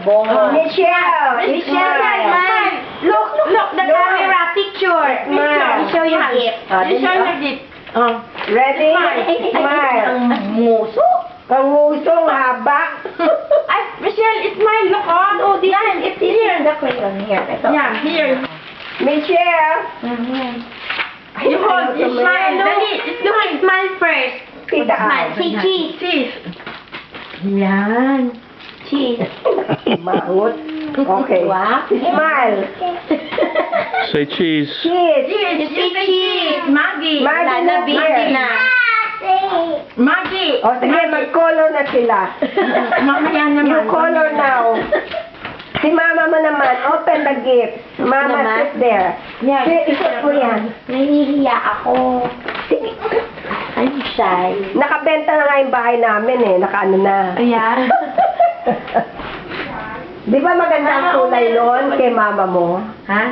Michelle, Michelle, look, the camera picture. Smile. Show your gift. Show your gift. Ready? Smile. Muso. Ang ngusong haba. Ay, Michelle, smile. Look, oh. Yan, it's here. Yeah, here. Michelle. You hold, you smile. Dali, look, smile first. Tita. Smile. Say cheese. Cheese. Yan. Cheese. Mahot. Okay. Wow. Smile. Say cheese. Cheese. Cheese. Say cheese. Maggie. Maggie Wala na, na Maggie here. na. Maggie. O sige, mag-color na sila. Mamaya naman. You color now. Si mama mo naman, open the gift. Mama, Naman? sit there. Yan. Ikot mo yan. Nahihiya ako. I'm shy. Nakabenta na nga yung bahay namin eh. Nakaano na. Ayan. Di ba maganda ang kulay noon kay mama mo? Ha?